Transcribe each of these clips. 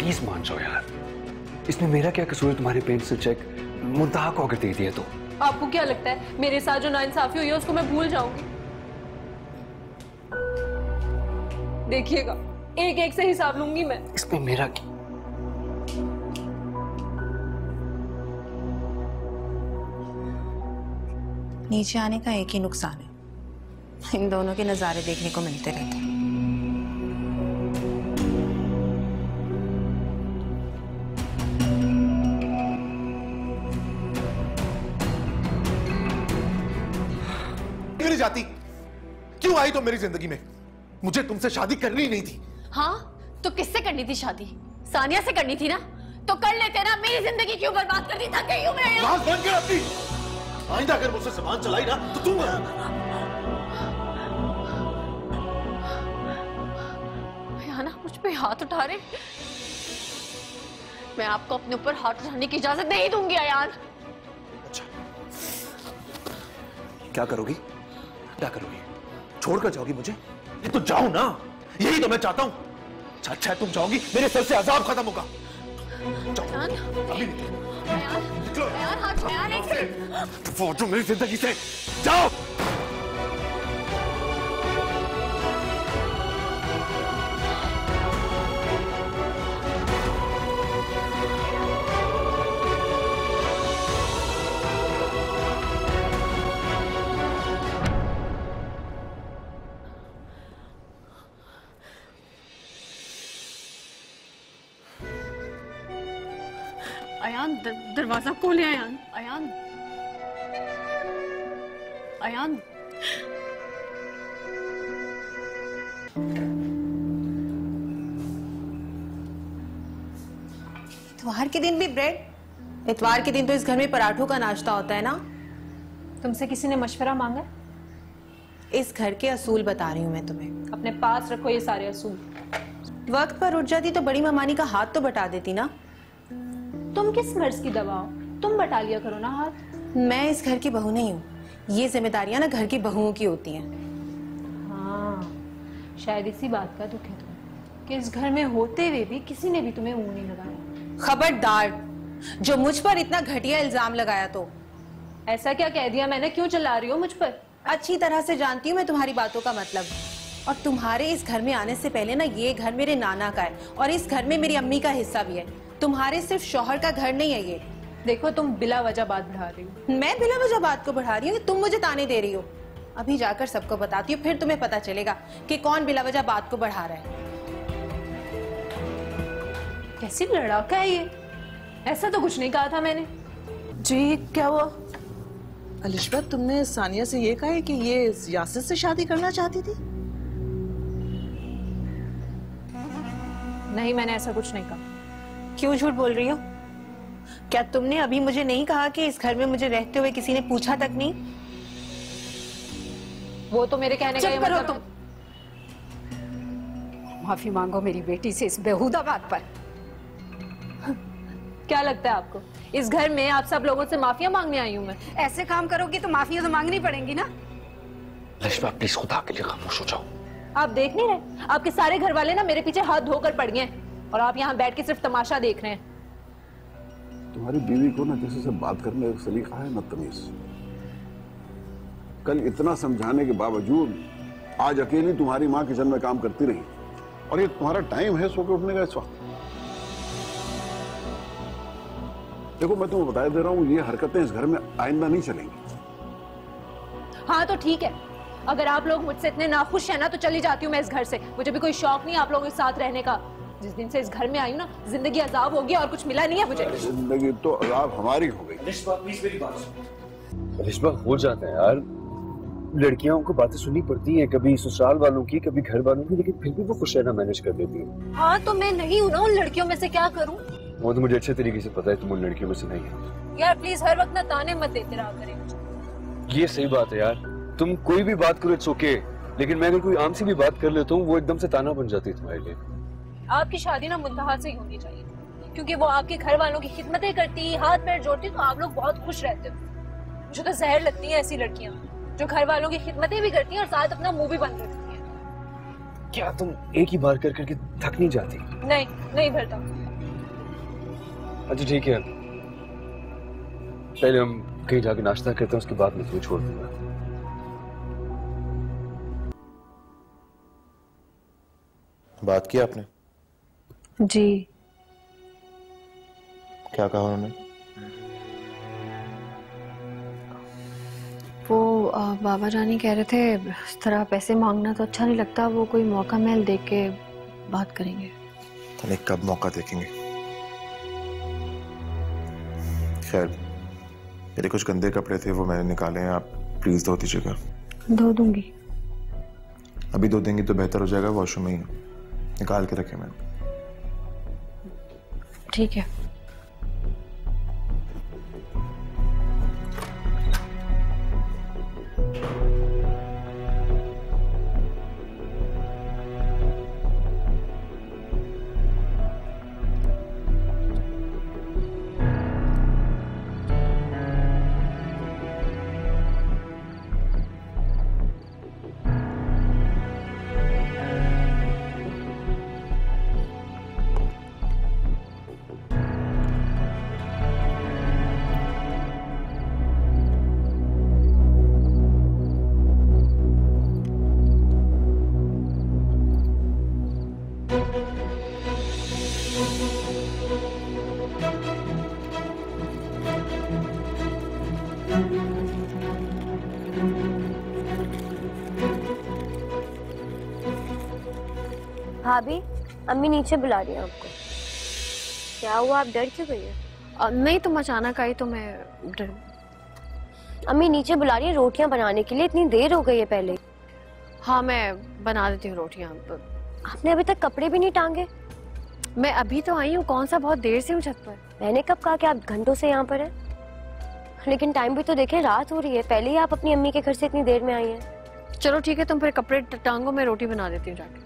Please मान जाओ यार, इसमें मेरा क्या कसूर है? तुम्हारे पेरेंट्स से चेक मुंतहा को अगर दे दिया तो आपको क्या लगता है मेरे साथ जो नाइंसाफी हुई है उसको मैं भूल जाऊंगी? देखिएगा एक एक से हिसाब लूंगी मैं। इसमें मेरा क्या? नीचे आने का एक ही नुकसान है, इन दोनों के नजारे देखने को मिलते रहते हैं। मेरी जाती क्यों आई तो मेरी जिंदगी में? मुझे तुमसे शादी करनी ही नहीं थी। हाँ तो किससे करनी थी शादी? सानिया से करनी थी ना, तो कर लेते ना। मेरी जिंदगी क्यों बर्बाद कर दी? थक गई हूं मैं। बात बंद कर अपनी। आइंदा अगर मुझसे सामान चलाई ना तो तुम ना मुझ पे हाथ उठा रहे, मैं आपको अपने ऊपर हाथ उठाने की इजाजत नहीं दूंगी अयान। अच्छा क्या करोगी? क्या करोगी? छोड़कर जाओगी मुझे? तो जाओ ना, यही तो मैं चाहता हूं। अच्छा तुम जाओगी, मेरे सर से अजाब खत्म होगा। जाओ अभी निकलो। निकलो मेरी जिंदगी से जाओ। अयान दरवाजा खोले। अयान अयान अयान इतवार के दिन भी ब्रेड? इतवार के दिन तो इस घर में पराठों का नाश्ता होता है ना। तुमसे किसी ने मशवरा मांगा? इस घर के असूल बता रही हूँ मैं तुम्हें। अपने पास रखो ये सारे असूल। वक्त पर उठ जाती तो बड़ी ममानी का हाथ तो बटा देती ना। तुम किस मर्ज की दवा हो? तुम बटा लिया करो ना हाथ। मैं इस घर की बहू नहीं हूँ, ये जिम्मेदारियां ना घर की बहुओं की होती हैं। हाँ शायद इसी बात का दुख है तुम्हें कि इस घर में होते हुए भी किसी ने भी तुम्हें मुंह नहीं लगाया। खबरदार, जो मुझ पर इतना घटिया इल्जाम लगाया तो। ऐसा क्या कह दिया मैंने? क्यों चिल्ला रही हो मुझ पर? अच्छी तरह से जानती हूँ मैं तुम्हारी बातों का मतलब। और तुम्हारे इस घर में आने से पहले ना ये घर मेरे नाना का है और इस घर में मेरी अम्मी का हिस्सा भी है। तुम्हारे सिर्फ शौहर का घर नहीं है ये। देखो तुम बिला वजह बात बढ़ा रही हो। मैं बिला वजह बात को बढ़ा रही हूँ कि तुम मुझे ताने दे रही हो? अभी जाकर सबको बताती हूँ, फिर तुम्हें पता चलेगा कि कौन बिला वजह बात को बढ़ा रहा है। कैसी लड़ाका है ये? ऐसा तो कुछ नहीं कहा था मैंने। जी क्या हुआ? अलिशबा तुमने सानिया से ये कहा है कि ये यासिर से शादी करना चाहती थी? नहीं मैंने ऐसा कुछ नहीं कहा। क्यों झूठ बोल रही हो? क्या तुमने अभी मुझे नहीं कहा कि इस घर में मुझे रहते हुए किसी ने पूछा तक नहीं? वो तो मेरे कहने का चुप करो तुम। माफी मांगो मेरी बेटी से इस बेहुदा बात पर। क्या लगता है आपको इस घर में आप सब लोगों से माफिया मांगने आई हूँ मैं? ऐसे काम करोगी तो माफिया तो मांगनी पड़ेंगी ना। लिशबा प्लीज खुदा के लिए खामोश हो जाओ। आप देख नहीं रहे? आपके सारे घर वाले ना मेरे पीछे हाथ धोकर पड़ गए और आप यहाँ बैठ के सिर्फ तमाशा देख रहे हैं। तुम्हारी बीवी को ना किसी से बात करने का सलीका है न तमीज। कल इतना समझाने के बावजूद आज अकेली तुम्हारी माँ किचन में काम करती रही और ये तुम्हारा टाइम है सो के उठने का इस वक्त। देखो मैं तुम्हें बता दे रहा हूँ, ये हरकतें इस घर में आइंदा नहीं चलेंगी। हाँ तो ठीक है, अगर आप लोग मुझसे इतने नाखुश हैं ना तो चली जाती हूँ मैं इस घर से। मुझे भी कोई शौक नहीं आप लोगों के साथ रहने का। जिस दिन से इस घर में आई हूँ ना जिंदगी अजाब होगी और कुछ मिला नहीं है मुझे। जिंदगी तो अजाब हमारी हो गई। लिशबा हो जाता है यार, लड़कियों को बातें सुननी पड़ती हैं, कभी ससुराल वालों की कभी घर वालों की, लेकिन फिर भी वो खुश रहना मैनेज कर देती है। हाँ तो मैं नहीं हूँ ना उन लड़कियों में से, क्या करूँ? वो तो मुझे अच्छे तरीके से पता है तुम उन लड़कियों में से नहीं हो। यार प्लीज हर वक्त ना ताने मत देते रहा करें। ये सही बात है यार, तुम कोई भी बात करो इट्स ओके, लेकिन मैं अगर कोई आम सी भी बात कर लेता हूँ वो एकदम से ताना बन जाती है तुम्हारे लिए। आपकी शादी ना मुंतहा से ही होनी चाहिए, क्योंकि वो आपके घर वालों की खिदमतें करती, हाथ पैर जोड़ती, तो आप लोग बहुत खुश रहते हो। मुझे तो जहर लगती है ऐसी लड़कियां जो घर वालों की खिदमतें भी करती हैं और साथ अपना मुंह भी बंद रखती हैं। क्या तुम एक ही बार कर करके थक नहीं जाती? नहीं नहीं भरता। अच्छा ठीक है, पहले हम कहीं जाके नाश्ता करते हैं, उसके बाद मैं तुम्हें छोड़ दूंगा। बात की आपने? जी। क्या कहा उन्होंने? वो बाबा जानी कह रहे थे इस तरह पैसे मांगना तो अच्छा नहीं लगता, वो कोई मौका महल देख के बात करेंगे। तने कब मौका देखेंगे? खैर, मेरे कुछ गंदे कपड़े थे वो मैंने निकाले हैं, आप प्लीज धो दीजिएगा। धो दूंगी। अभी धो देंगी तो बेहतर हो जाएगा, वॉशरूम में ही निकाल के रखे मैंने। ठीक है। भाभी, अम्मी नीचे बुला रही है आपको। क्या हुआ, आप डर क्यों गई है? नहीं, तुम अचानक आई तो मैं डर। अम्मी नीचे बुला रही है रोटियां बनाने के लिए, इतनी देर हो गई है पहले। हाँ, मैं बना देती हूँ रोटियाँ। आपने अभी तक कपड़े भी नहीं टांगे? मैं अभी तो आई हूँ, कौन सा बहुत देर से हूँ छत पर। मैंने कब कहा कि आप घंटों से यहाँ पर हैं? लेकिन टाइम भी तो देखें, रात हो रही है। पहले ही आप अपनी अम्मी के घर से इतनी देर में आई हैं। चलो ठीक है, तुम फिर कपड़े टांगो, मैं रोटी बना देती हूँ जाके।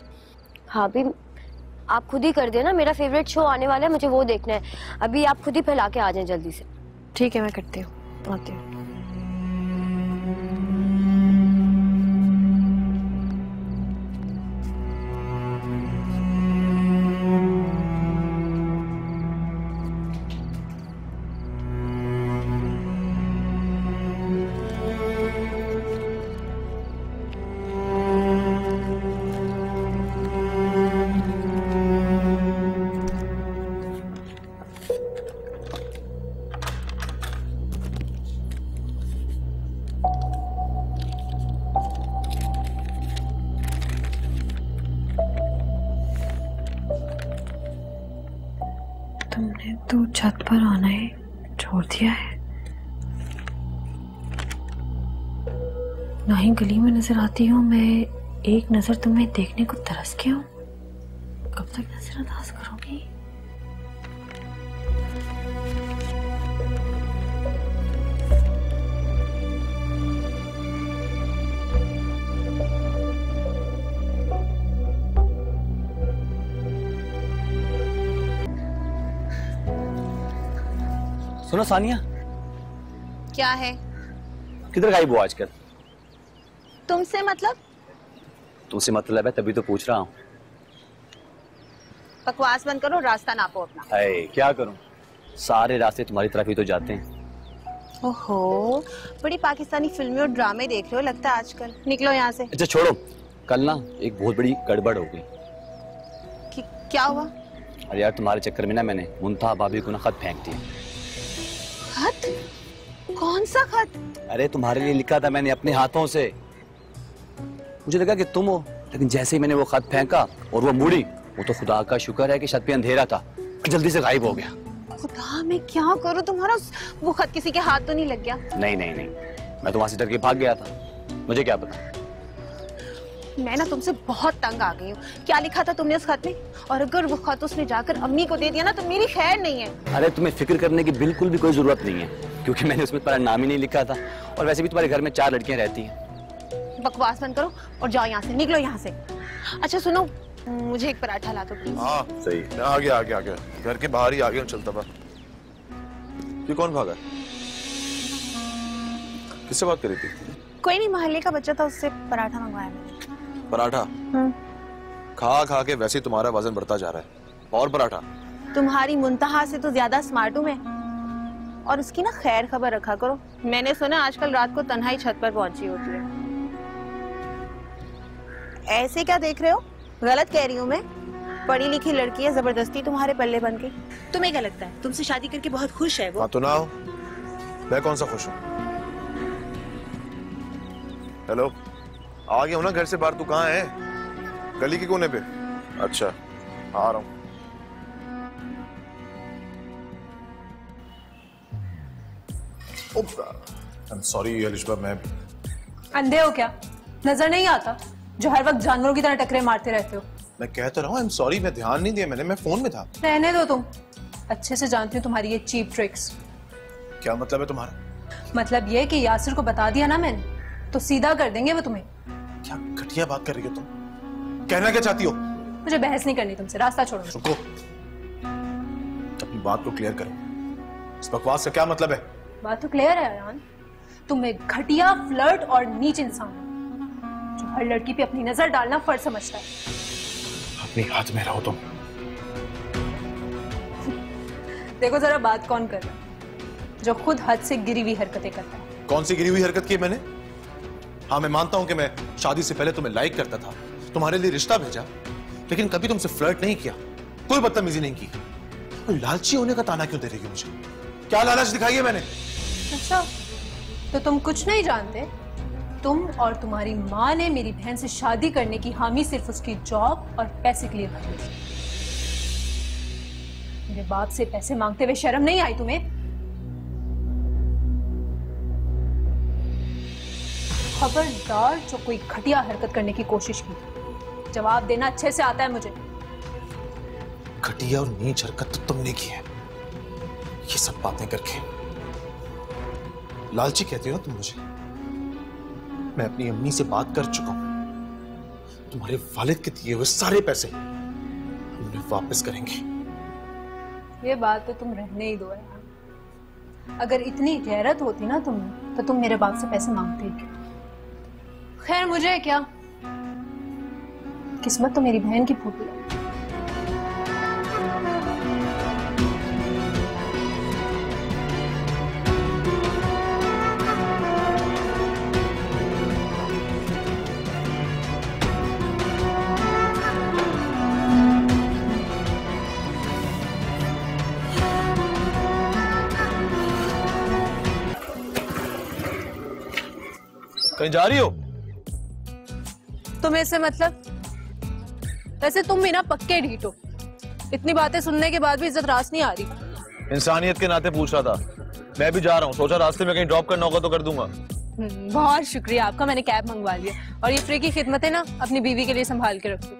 हाँ भी, आप खुद ही कर देना, मेरा फेवरेट शो आने वाला है, मुझे वो देखना है। अभी आप खुद ही फैला के आ जाएं जल्दी से। ठीक है, मैं करती हूँ, आती हूँ। तुमने तो छत पर आना ही छोड़ दिया है, ना ही गली में नजर आती हूँ मैं। एक नजर तुम्हें देखने को तरस के हूँ, कब तक नजरअंदाज करोगी? सुनो सानिया, क्या है? किधर गायब हो आजकल? तुमसे मतलब? तुमसे मतलब है तभी तो पूछ रहा हूँ। बकवास बंद करो, रास्ता नापो अपना। अरे क्या करूँ, सारे रास्ते तुम्हारी तरफ ही तो जाते हैं। ओहो, बड़ी पाकिस्तानी फिल्में और ड्रामे देख रहे हो लगता है आजकल। निकलो यहाँ से। अच्छा छोड़ो, कल ना एक बहुत बड़ी गड़बड़ हो गई। क्या हुआ? अरे यार, तुम्हारे चक्कर में ना मैंने मुंतहा भाभी को ना खत फेंक दिया। खत? कौन सा खत? अरे तुम्हारे लिए लिखा था मैंने अपने हाथों से। मुझे लगा कि तुम हो, लेकिन जैसे ही मैंने वो खत फेंका और वो मुड़ी, वो तो खुदा का शुक्र है कि छत पे अंधेरा था, जल्दी से गायब हो गया। खुदा, मैं क्या करूं? तुम्हारा वो खत किसी के हाथ तो नहीं लग गया? नहीं नहीं नहीं, मैं तो वहां से डर के भाग गया था, मुझे क्या पता। मैं ना तुमसे बहुत तंग आ गई हूँ। क्या लिखा था तुमने उस खत में? और अगर वो खत उसने जाकर अम्मी को दे दिया ना तो मेरी खैर नहीं है। अरे तुम्हें फिक्र करने की बिल्कुल भी कोई जरूरत नहीं है, क्योंकि मैंने उसमें तुम्हारा नाम ही नहीं लिखा था, और वैसे भी तुम्हारे घर में 4 लड़कियां रहती हैं। बकवास बंद करो और जाओ यहाँ से, निकलो यहाँ से। अच्छा सुनो, मुझे एक पराठा ला दो प्लीज। हाँ सही, मैं आ गया, घर के बाहर ही आ गया, चलता था। ये कौन भागा? किससे बात करी थी? कोई नहीं, मोहल्ले का बच्चा था, उससे पराठा मंगवाया मैंने। पराठा? खा खा के वैसे ही तुम्हारा वजन बढ़ता जा रहा है। और पराठा? तुम्हारी मुंतहा से तो ज्यादा स्मार्ट हूँ मैं। और उसकी ना खैर खबर रखा करो। मैंने सुना आजकल रात को तन्हाई छत पर पहुंची होती है। ऐसे क्या देख रहे हो? गलत कह रही हूँ मैं? पढ़ी लिखी लड़की है, जबरदस्ती तुम्हारे पल्ले बन गई। तुम्हें क्या लगता है तुमसे शादी करके बहुत खुश है वो? हाँ तो ना हो, मैं कौन सा खुश हूँ? हेलो, आ गया हूँ ना घर से बाहर। तू कहाँ है? गली के कोने पे? अच्छा, आ रहा हूँ। I'm sorry अलिशबा, मैं अंधे हो क्या? नजर नहीं आता जो हर वक्त जानवरों की तरह टकरे मारते रहते हो? मैं कह तो रहा हूँ I'm sorry, मैं ध्यान नहीं दिया मैंने, मैं फोन में था। रहने दो, तुम अच्छे से जानती हूँ तुम्हारी ये चीप ट्रिक्स। क्या मतलब है तुम्हारा? मतलब ये कि यासिर को बता दिया ना मैंने, तो सीधा कर देंगे वो तुम्हें। क्या घटिया बात कर रही हो तुम? कहना क्या चाहती हो? मुझे बहस नहीं करनी तुमसे, रास्ता छोड़ो। रुको, अपनी बात को क्लियर करो। इस बकवास का क्या मतलब है? बात तो क्लियर है अयान, तुम एक घटिया, फ्लर्ट और नीच इंसान हो जो हर लड़की पे अपनी नजर डालना फर्ज समझता है। अपने हाथ में रहो तुम। देखो जरा बात कौन कर रहा है, जो खुद हद से गिरी हुई हरकतें करता है। कौन सी गिरी हुई हरकत की मैंने? हाँ मैं मानता हूं कि मैं शादी से पहले तुम्हें लाइक करता था, तुम्हारे लिए रिश्ता भेजा, लेकिन कभी तुमसे फ्लर्ट नहीं किया, कोई बदतमीजी नहीं की। कोई लालची होने का ताना क्यों दे रही हो मुझे? क्या लालच दिखाई है मैंने? अच्छा, तो तुम कुछ नहीं जानते? तुम और तुम्हारी माँ ने मेरी बहन से शादी करने की हामी सिर्फ उसकी जॉब और पैसे के लिए भरी थी। मेरे बाप से पैसे मांगते हुए शर्म नहीं आई तुम्हें? खबरदार जो कोई घटिया हरकत करने की कोशिश की, जवाब देना अच्छे से आता है मुझे। घटिया और नीच हरकत तो तुमने की है, ये सब बातें करके। लालची कहती हो ना तुम मुझे? मैं अपनी अम्मी से बात कर चुका हूं, तुम्हारे वालिद के दिए हुए सारे पैसे हम उन्हें वापस करेंगे। ये बात तो तुम रहने ही दो यार। अगर इतनी गैरत होती ना तुम्हें, तो तुम मेरे बाप से पैसे मांगते ही क्यों? खैर मुझे क्या, किस्मत तो मेरी बहन की फूटी है। कहीं जा रही हो? तुम्हें इससे मतलब? वैसे तुम भी ना पक्के ढीठ हो, इतनी बातें सुनने के बाद भी इज्जत रास नहीं आ रही। इंसानियत के नाते पूछ रहा था। मैं भी जा रहा हूँ, सोचा रास्ते में कहीं ड्रॉप करना होगा तो कर दूंगा। बहुत शुक्रिया आपका, मैंने कैब मंगवा लिया। और ये फ्री की खिदमतें ना अपनी बीवी के लिए संभाल के रखो।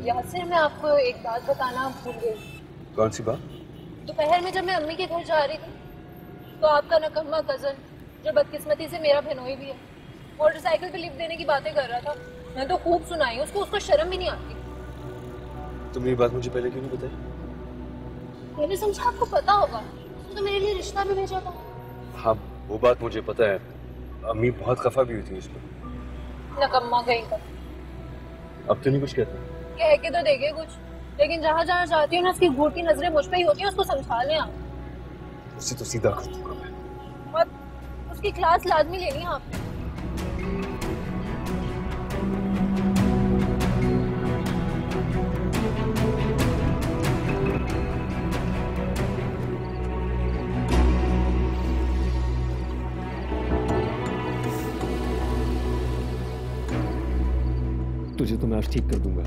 यासिर, मैं आपको एक बात बताना भूल गई। कौन सी बात? दोपहर में जब मैं अम्मी के घर जा रही थी, तो आपका नकम्मा कजन, जो बदकिस्मती से मेरा बहनोई भी है, मोटरसाइकिल पे लिफ्ट देने की बातें कर रहा था। मैं तो खूब सुनाई, उसको शर्म भी नहीं आती। तुमने ये बात मुझे पहले क्यों नहीं बताई? मैंने समझा आपको पता होगा, तो मेरे लिए रिश्ता भी भेजा था। हाँ वो बात मुझे पता है, अम्मी बहुत खफा भी हुई थी उसमें। नकम्मा कहीं का। अब तो नहीं कुछ कहता? कह के तो देखे कुछ, लेकिन जहाँ जहाँ जाती हूँ ना उसकी घूरती नजरें मुझ पे ही होती है। उसको समझा लें आप। उससे तो सीधा कर दूंगा मैं। और उसकी क्लास लाजमी लेनी है आपने। तुझे तो मैं आज ठीक कर दूंगा।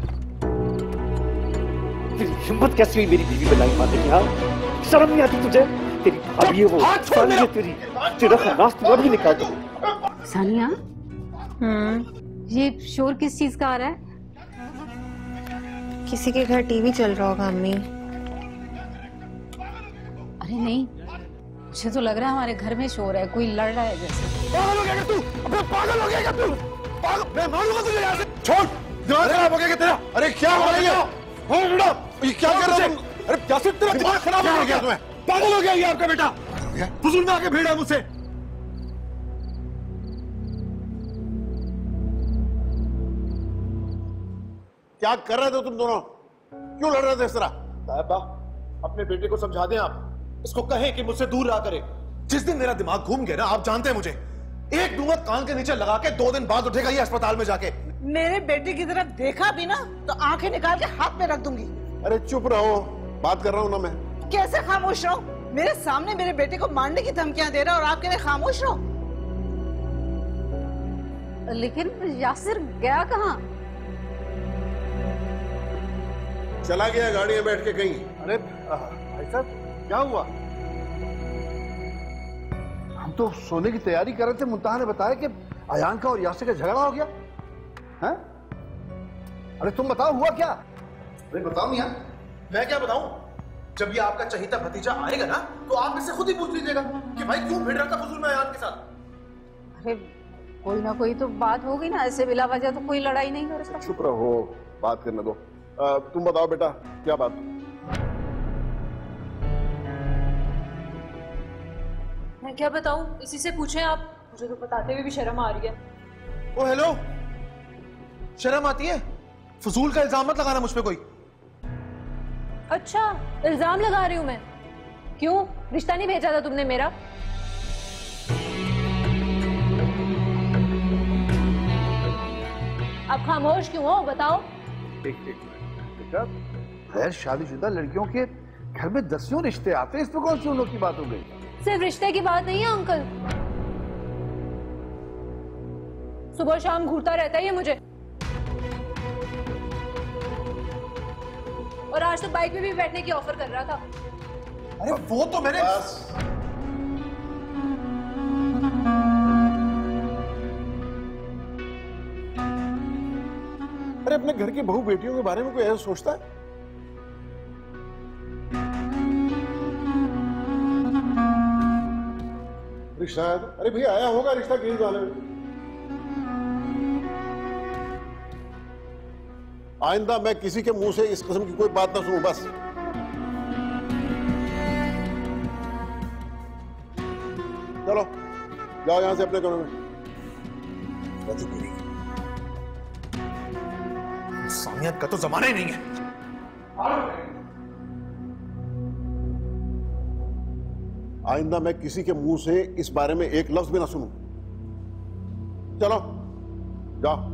तेरी हिम्मत कैसी हुई मेरी बीवी बनाई मारने की? हाँ, शर्म नहीं आती तुझे? तेरी भाभी है वो, सानिया तेरी, तेरा खन्नास तुम्हारा भी निकाल दूंगा। सानिया, ये शोर किस चीज का आ रहा है? किसी के घर टीवी चल रहा होगा अम्मी। अरे नहीं, मुझे तो लग रहा है हमारे घर में शोर है, कोई लड़ रहा है जैसे। पागल हो गया तू? अबे पागल हो गया तू? पागल, मैं मारूंगा तुझे यहाँ से। छोड़, दिमाग खराब हो गया क्या तेरा? अरे क्या हो रहा है? ये क्या कर रहे हो? अरे यासिर तेरा दिमाग खराब हो गया तुम्हें? पागल हो गया ये आपका बेटा? फजूल में आके भिड़ा मुझसे। क्या कर रहे थे तुम दोनों? क्यों लड़ रहे थे इस तरह? साहबा, अपने बेटे को समझा दें आप, इसको कहें कि मुझसे दूर रहा करे। जिस दिन मेरा दिमाग घूम गया ना, आप जानते हैं मुझे, एक दूंगा कान के नीचे लगा के 2 दिन बाद उठेगा ये अस्पताल में जाके। मेरे बेटे की तरफ देखा भी ना तो आंखें निकाल के हाथ में रख दूंगी। अरे चुप रहो, बात कर रहा हूं ना मैं। कैसे खामोश रहो? मेरे सामने मेरे बेटे को मारने की धमकियां दे रहा और आप कह रहे खामोश रहो? लेकिन यासिर गया कहाँ? चला गया गाड़ी में बैठ के कहीं। अरे भाई साहब, क्या हुआ? हम तो सोने की तैयारी कर रहे थे, मुंतहा ने बताया कि अयान का और यासिर का झगड़ा हो गया है? अरे तुम बताओ हुआ क्या? अरे बताओ मियां, मैं क्या बताऊं? जब ये आपका चहीता भतीजा आएगा ना तो आप इससे खुद ही पूछ लीजिएगा कि भाई क्यों भिड़ रहा था फजूल में अयान के साथ। अरे कोई ना कोई तो बात होगी ना, ऐसे बिला वजह तो कोई लड़ाई नहीं कर सकता। चुप रहो, बात करने दो। तुम बताओ बेटा, क्या बात? मैं क्या बताऊं, इसी से पूछें आप। मुझे तो बताते हुए भी शर्म आ रही है। ओ हेलो, शर्म आती है? फजूल का इल्जाम मत लगाना मुझ पे कोई। अच्छा, इल्जाम लगा रही हूं मैं? क्यों, रिश्ता नहीं भेजा था तुमने मेरा? आप खामोश क्यों हो, बताओ। बेटा, गैर शादीशुदा लड़कियों के घर में दसियों रिश्ते आते हैं, इसमें कौन सी उन की बात हो गई? सिर्फ रिश्ते की बात नहीं है अंकल, सुबह शाम घूरता रहता है ये मुझे। और आज तो बाइक में भी बैठने की ऑफर कर रहा था। अरे वो तो मैंने अरे अपने घर की बहू बेटियों के बारे में कोई ऐसा सोचता है? शायद अरे भैया आया होगा रिश्ता किसी वाले में। आइंदा मैं किसी के मुंह से इस किस्म की कोई बात ना सुनूं, बस। चलो जाओ यहां से अपने कमरे में। इंसानियत का तो जमाना ही नहीं है। आइंदा मैं किसी के मुंह से इस बारे में एक लफ्ज भी ना सुनूं। चलो जाओ।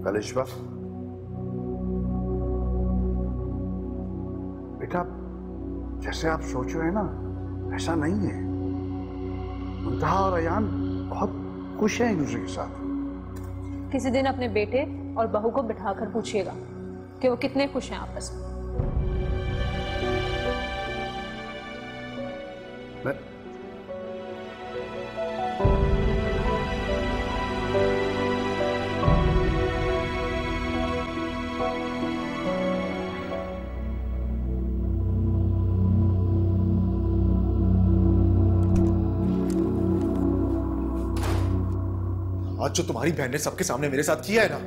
कलिश्वा, बेटा जैसे आप सोच रहे हैं ना, ऐसा नहीं है। मुंतहा और अयान बहुत खुश हैं एक दूसरे के साथ। किसी दिन अपने बेटे और बहू को बिठाकर पूछिएगा कि वो कितने खुश हैं आपस में। आज जो तुम्हारी बहन ने सबके सामने मेरे साथ किया है ना,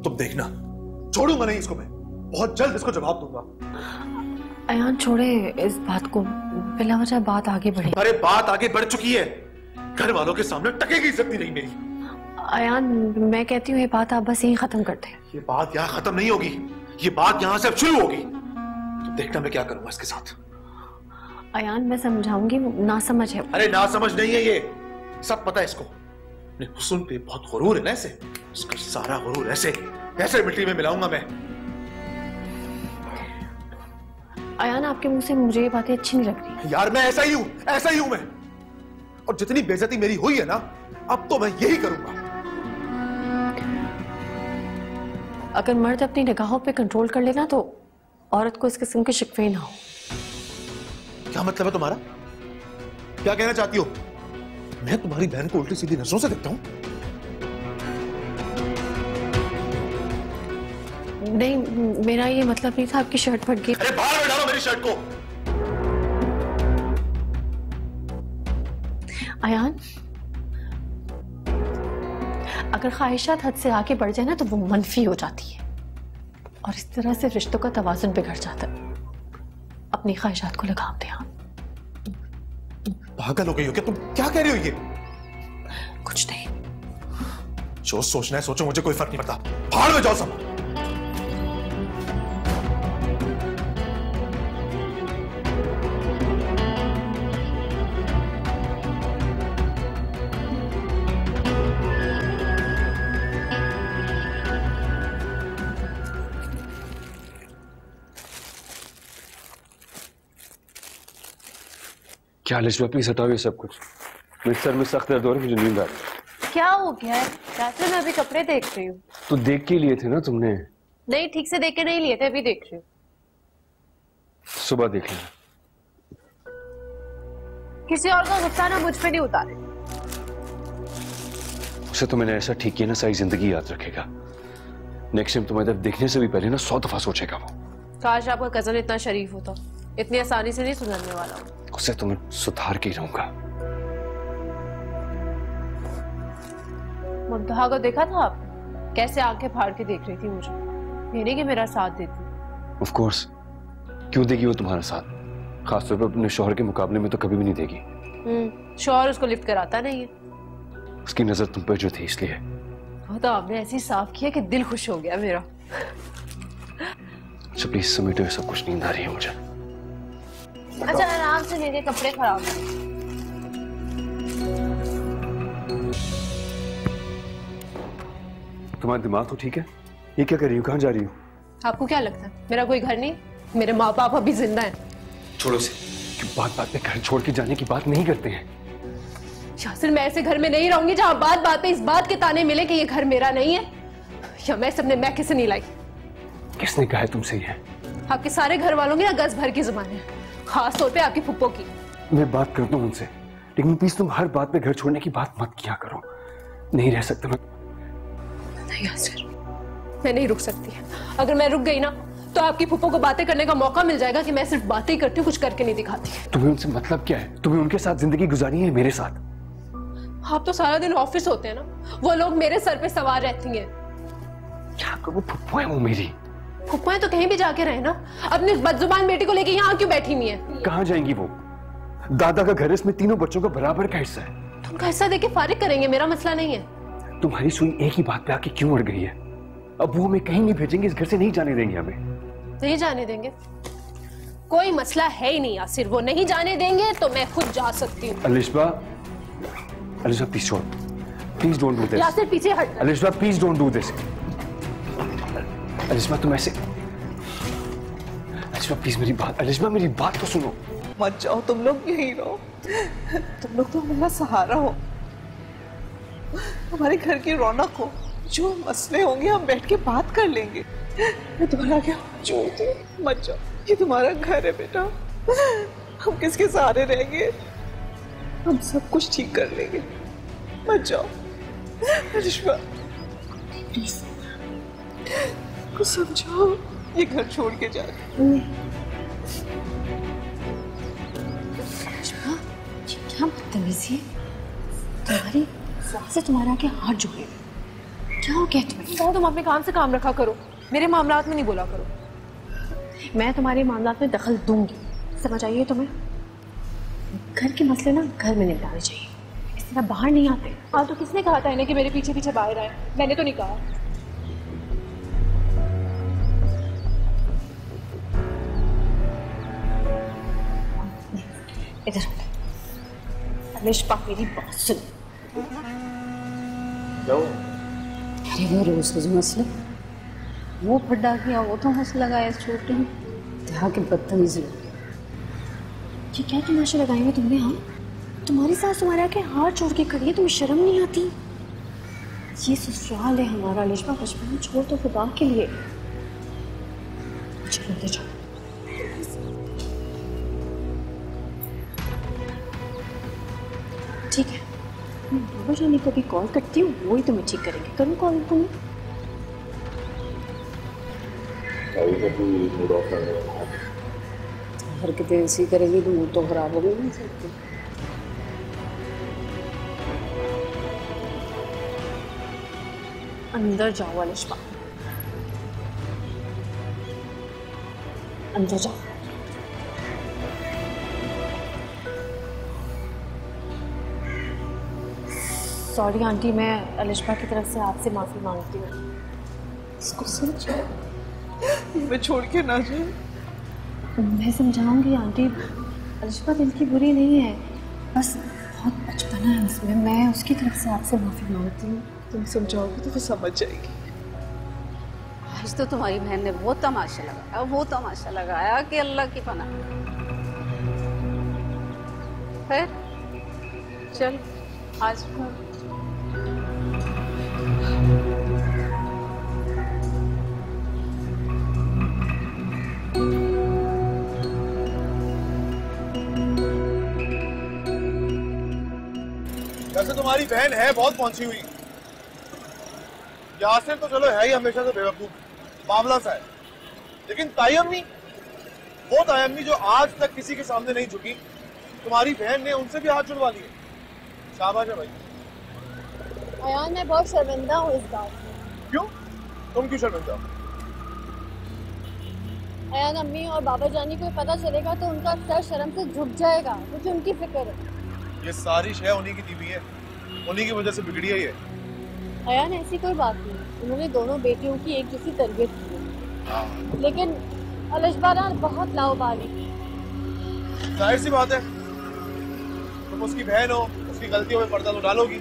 तुम देखना, छोड़ूंगा नहीं इसको मैं। बहुत जल्द इसको जवाब दूंगा। अयान छोड़े इस बात को, बिला वजह बात आगे बढ़ी। अरे बात आगे बढ़ चुकी है, घर वालों के सामने टकेगी इज्जत नहीं रही मेरी। अयान मैं कहती हूँ ये बात आप बस यहीं खत्म करते हैं। ये बात यहाँ खत्म नहीं होगी, ये बात यहाँ से अब शुरू होगी। तो देखना मैं क्या करूंगा इसके साथ। अयान मैं समझाऊंगी, ना समझ है। अरे ना समझ नहीं है, ये सब पता है इसको। अपने हुस्न पे बहुत गुरूर है ना इसे, उसका सारा गुरूर ऐसे ऐसे मिट्टी में मिलाऊंगा मैं। अयान आपके मुंह से मुझे ये बातें अच्छी नहीं लग रही। यार मैं ऐसा ही हूं, ऐसा ही हूं मैं। और जितनी बेइज्जती मेरी हुई है ना, अब तो मैं यही करूंगा। अगर मर्द अपनी निगाहों पे कंट्रोल कर लेना तो औरत को इस किस्म के शिकवे ना हो। क्या मतलब है तुम्हारा? क्या कहना चाहती हो? मैं तुम्हारी बहन को उल्टी सीधी नजरों से देखता हूं? नहीं, मेरा ये मतलब नहीं था। आपकी शर्ट फट गई। अरे बाहर में डालो मेरी शर्ट को। अयान अगर ख्वाहिशात हद से आगे बढ़ जाए ना तो वो मनफी हो जाती है और इस तरह से रिश्तों का तवाज़ुन बिगड़ जाता है। अपनी ख्वाहिशात को लगाम दे। हाँ, पागल हो गई हो क्या तुम? क्या कह रही हो ये? कुछ नहीं। जो सोचना है सोचो, मुझे कोई फर्क नहीं पड़ता। भाड़ में जाओ सब। क्या लिस्बा, प्लीज हटाओ ये सब कुछ। मेरे सर में सख्त दर्द हो रहा है, मुझे नींद आ रही है। क्या हो गया है? वैसे मैं अभी कपड़े देख रही हूँ। तो देख के लिए थे ना तुमने? नहीं, ठीक से देख के नहीं लिए थे, अभी देख रही हूँ। सुबह देख लेना। किसी और का गुस्सा ना मुझ पे नहीं उतारे। उसे तो मैंने ऐसा ठीक किया ना, सारी जिंदगी याद रखेगा। नेक्स्ट टाइम तुम्हारी तरफ देखने से भी पहले ना 100 दफा सोचेगा वो। काश आपका कजन इतना शरीफ होता, इतनी आसानी से नहीं सुधरने वाला हूँ। उसे तो मैं सुधार के ही रहूंगा। मुंतहा को देखा था आप? कैसे आंखें फाड़ के देख रही थी मुझे। ये नहीं कि मेरा साथ देती। ऑफ कोर्स, क्यों देगी वो तुम्हारा साथ? खासतौर पर अपने शौहर के मुकाबले में तो कभी भी नहीं देगी। शौहर उसको लिफ्ट कराता नहीं है। उसकी नजर तुम पर जो थी इसलिए। वो तो आपने ऐसी साफ किया कि दिल खुश हो गया मेरा। अच्छा प्लीज समेटो, सब कुछ नींद आ रही है मुझे। अच्छा आराम से, मेरे कपड़े खराब हैं। तुम्हारा दिमाग तो ठीक है? ये क्या कर रही हो? कहाँ जा रही हो? आपको क्या लगता है मेरा कोई घर नहीं? मेरे माँ बाप अभी जिंदा हैं। छोड़ो से, कि बात बात पे घर छोड़ के जाने की बात नहीं करते हैं। यासिर, मैं ऐसे घर में नहीं रहूंगी जहाँ बात बात पे इस बात के ताने मिले कि ये घर मेरा नहीं है। या मैं सबने मैं किसे नहीं लाई। किसने कहा है तुमसे ये? आपके सारे घर वालों की ना गज भर की जुबान है, खास तौर पे आपकी फुप्पो की। मैं बात करता हूँ उनसे, लेकिन प्लीज तुम हर बात पे घर छोड़ने की बात मत किया करो। नहीं रह सकता मैं। नहीं यासिर, मैं नहीं रुक सकती। अगर मैं रुक गई ना तो आपकी फुप्पो को बातें करने का मौका मिल जाएगा कि मैं सिर्फ बातें ही करती हूँ, कुछ करके नहीं दिखाती। तुम्हें उनसे मतलब क्या है? तुम्हें उनके साथ जिंदगी गुजारनी है, मेरे साथ? आप तो सारा दिन ऑफिस होते हैं ना, वो लोग मेरे सर पे सवार रहती हैं। क्या करूं, फुप्पो है वो मेरी। फुप्पो तो कहीं भी जाके रहे ना, अपनी बदजुबान बेटी को लेके यहाँ क्यों बैठी हुई है? कहाँ जाएंगी वो? दादा का घर है, इसमें तीनों बच्चों का बराबर का हिस्सा है। तो उनका हिस्सा देके फारिग करेंगे, मेरा मसला नहीं है। तुम्हारी सुई एक ही बात पे आके क्यों अड़ गई है? अब वो हमें कहीं नहीं भेजेंगे, इस घर से नहीं जाने देंगे हमें। नहीं जाने देंगे? कोई मसला है ही नहीं यासिर, वो नहीं जाने देंगे तो मैं खुद जा सकती हूँ। Alishba, Alishba please don't do this. Yasir पीछे हट। Alishba please don't do this. Alishba तुम ऐसे, अलिशबा प्लीज मेरी बात, अलिशबा मेरी बात तो सुनो। मत जाओ, तुम लोग यहीं रहो। तुम लोग तो हमारा सहारा हो, हमारे घर की रौनक हो। जो मसले होंगे हम बैठ के बात कर लेंगे। मैं तुम्हारा क्या जोड़ती हूँ, मत जाओ। ये तुम्हारा घर है बेटा, हम किसके सहारे रहेंगे? हम सब कुछ ठीक कर लेंगे, मत जाओ। अलिशबा प्लीज कुछ समझाओ, ये घर छोड़ के जा। क्या बदतमीजी है तुम्हारी, से तुम्हारा क्या हाथ जोड़े। क्या हो गया तुम्हें? तुम अपने काम से काम रखा करो, मेरे मामलात में नहीं बोला करो। मैं तुम्हारे मामलात में दखल दूंगी, समझ आइए तुम्हें? घर के मसले ना घर में निपटाने चाहिए, इस तरह बाहर नहीं आते। हाँ तो किसने कहा था इन्हें कि मेरे पीछे पीछे बाहर आए? मैंने तो नहीं कहा। इधर अलिशबा मेरी बात सुन। अरे वो रोज रोज मसले, वो फड्डा किया, वो तो हंस लगाया इस छोटे में, यहाँ के बदतमीज लोग। ये क्या तमाशा लगाएंगे तुमने? हाँ, तुम्हारी सास तुम्हारे आके हाथ जोड़ के खड़ी है, तुम्हें शर्म नहीं आती? ये ससुराल है हमारा अलिशबा, बचपन छोड़ तो खुदा के लिए। चलो दे जाओ। ठीक है, मैं बाबा जानी को भी कॉल करती हूँ, वो ही तुम्हें ठीक करेंगे। करूँ कॉल तुम्हें? हरकतें ऐसी करेगी तो मूड तो खराब हो गई नहीं सकती। अंदर जाओ अलिशा, अंदर जाओ। सॉरी आंटी, मैं अलिशा की तरफ से आपसे माफी मांगती हूँ। इसको समझो, मैं छोड़ के ना जाऊं। मैं समझाऊंगी आंटी, अलिशा दिल की बुरी नहीं है, बस बहुत बचपना है उसमें। मैं उसकी तरफ से आपसे माफी मांगती हूँ। तुम समझाओगे तो वो समझ जाएगी। आज तो तुम्हारी बहन ने वो तमाशा लगाया कि अल्लाह की पनाह। खैर चल आज वैसे तुम्हारी बहन है बहुत पहुंची हुई। यासिर तो चलो है ही हमेशा से बेवकूफ, बावला सा है, लेकिन ताई अम्मी, वो ताई अम्मी जो आज तक किसी के सामने नहीं झुकी, तुम्हारी बहन ने उनसे भी हाथ जुड़वा लिए। शाबाश है भाई। अयान, मैं बहुत शर्मिंदा हूँ इस बात में। क्यों? तुम क्यों शर्मिंदा? अयान, अम्मी और बाबा जानी को पता चलेगा तो उनका सर शर्म से झुक जाएगा। मुझे उनकी फिक्र है। ये सारी शय उन्हीं की दी हुई है, उन्हीं की वजह से बिगड़ी है ये। अयान, ऐसी कोई बात नहीं, उन्होंने दोनों बेटियों की एक जैसी तरबियत की है। लेकिन अलिशा ना बहुत लाओबाली। जाहिर सी बात है, तुम उसकी बहन हो, उसकी गलतियों में पर्दा तो डालोगी।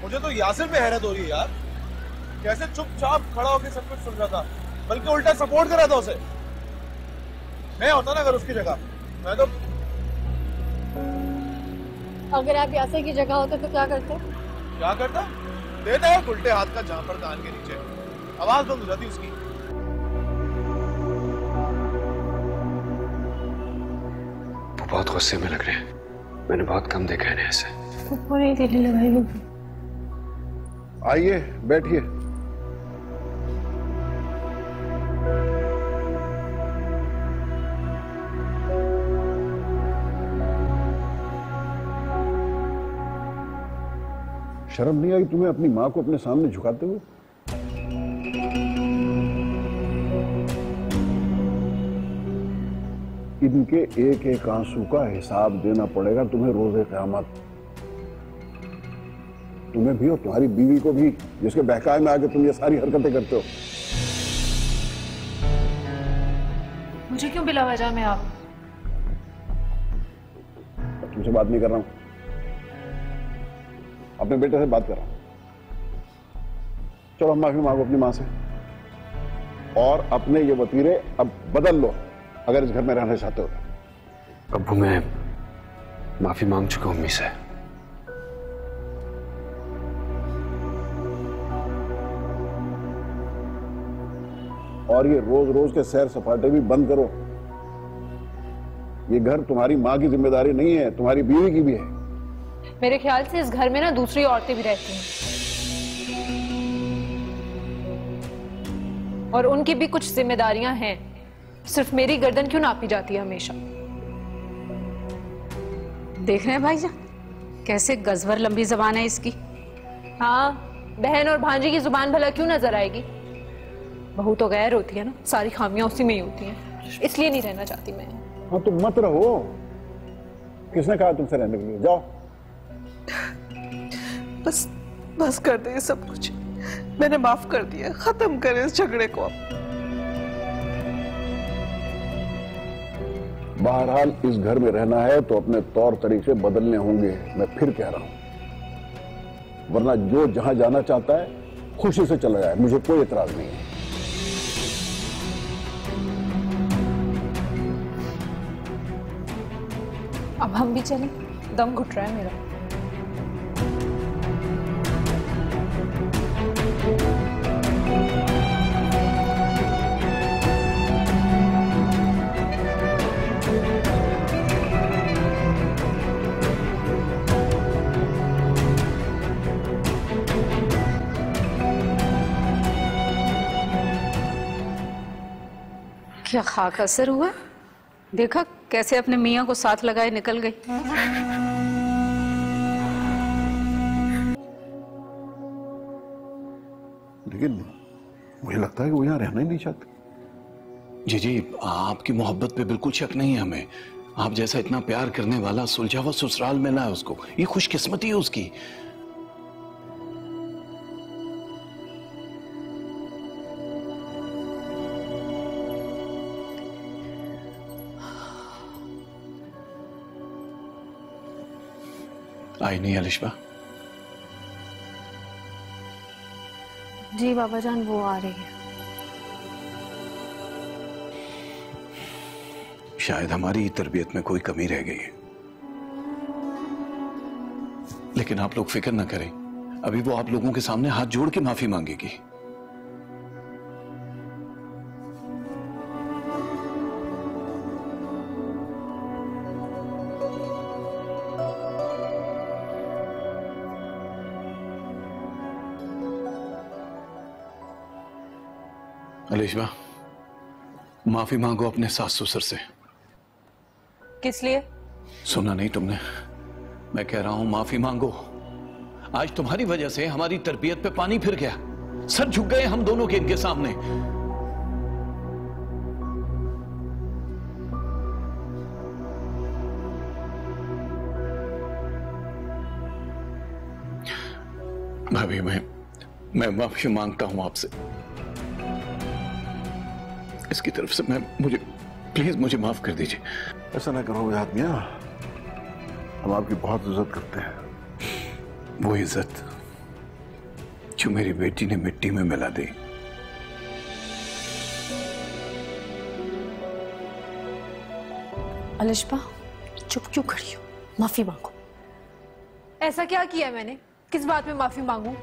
मुझे तो यासिर पे हैरत हो रही है यार, कैसे चुपचाप खड़ा होकर सब कुछ सुन रहा था, बल्कि उल्टा सपोर्ट कर रहा था उसे। मैं होता ना अगर उसकी जगह, मैं तो। अगर आप यासिर की जगह होते तो क्या करते? क्या करता? देता है उल्टे हाथ का जहां पर कान के नीचे, आवाज बंद हो जाती उसकी। वो बहुत गुस्से में लग रहे हैं, मैंने बहुत कम देखा है ऐसे। आइए बैठिए। शर्म नहीं आई तुम्हें अपनी माँ को अपने सामने झुकाते हुए? इनके एक एक आंसू का हिसाब देना पड़ेगा तुम्हें रोज़े क़यामत। तुम्हें भी और तुम्हारी बीवी को भी, जिसके बहकावे में आके तुम ये सारी हरकतें करते हो। मुझे क्यों बिला वजह में आप? तुमसे बात नहीं कर रहा हूं, अपने बेटे से बात कर रहा हूं। चलो हम माफी मांगो अपनी मां से, और अपने ये वतीरे अब बदल लो अगर इस घर में रहना चाहते हो। अब्बू, मैं माफी मांग चुका हूं अम्मी से। और ये रोज रोज के सैर सपाटे भी बंद करो। ये घर तुम्हारी माँ की जिम्मेदारी नहीं है, तुम्हारी बीवी की भी है। मेरे ख्याल से इस घर में ना दूसरी औरतें भी रहती हैं, और उनकी भी कुछ जिम्मेदारियां हैं। सिर्फ मेरी गर्दन क्यों नापी जाती है हमेशा? देख रहे हैं भाईजान कैसे गजवर लंबी जबान है इसकी। हाँ, बहन और भांजी की जुबान भला क्यों नजर आएगी? बहू तो गैर होती है ना, सारी खामियां उसी में ही होती हैं, इसलिए नहीं रहना चाहती मैं। हाँ तो मत रहो, किसने कहा तुमसे रहने के लिए? जाओ। बस बस कर दे ये सब कुछ, मैंने माफ कर दिया, खत्म करें इस झगड़े को अब। बहरहाल इस घर में रहना है तो अपने तौर तरीके बदलने होंगे, मैं फिर कह रहा हूं, वरना जो जहां जाना चाहता है खुशी से चला जाए, मुझे कोई एतराज नहीं है। अब हम भी चलें, दम घुट रहा है मेरा। क्या खाक असर हुआ? देखा कैसे अपने मियाँ को साथ लगाए निकल गई। लेकिन मुझे लगता है कि वो यहाँ रहना ही नहीं चाहते। जी जी, आपकी मोहब्बत पे बिल्कुल शक नहीं है हमें। आप जैसा इतना प्यार करने वाला सुलझा हुआ ससुराल मिला है उसको, ये खुशकिस्मती है उसकी। आई नहीं अलिशबा? जी बाबा जान, वो आ रही है। शायद हमारी तरबियत में कोई कमी रह गई है, लेकिन आप लोग फिक्र ना करें, अभी वो आप लोगों के सामने हाथ जोड़ के माफी मांगेगी। अलिशबा, माफी मांगो अपने सास ससुर से। किस लिए? सुना नहीं तुमने? मैं कह रहा हूं माफी मांगो। आज तुम्हारी वजह से हमारी तरबियत पे पानी फिर गया, सर झुक गए हम दोनों के इनके सामने। भाभी, मैं माफी मांगता हूं आपसे। इसकी तरफ से मुझे प्लीज मुझे माफ कर दीजिए। ऐसा ना करो विधात मियां, हम आपकी बहुत इज्जत करते हैं। वो इज्जत जो मेरी बेटी ने मिट्टी में मिला दी। अलिशबा, चुप क्यों खड़ी हो? माफी मांगो। ऐसा क्या किया मैंने? किस बात में माफी मांगू?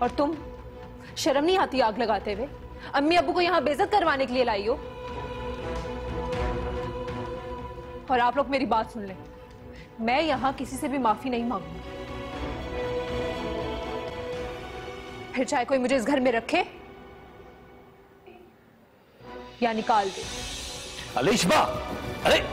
और तुम, शर्म नहीं आती आग लगाते हुए? अम्मी अब्बू को यहाँ बेइज्जत करवाने के लिए लाई हो। और आप लोग मेरी बात सुन लें, मैं यहाँ किसी से भी माफी नहीं मांगूंगी। फिर चाहे कोई मुझे इस घर में रखे या निकाल दे। अलिशबा, अरे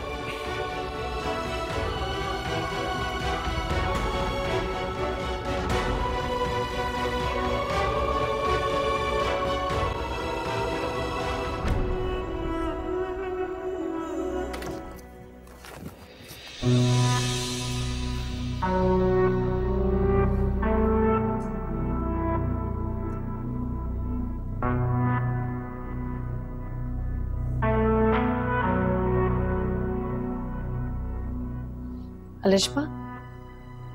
अलिशबा,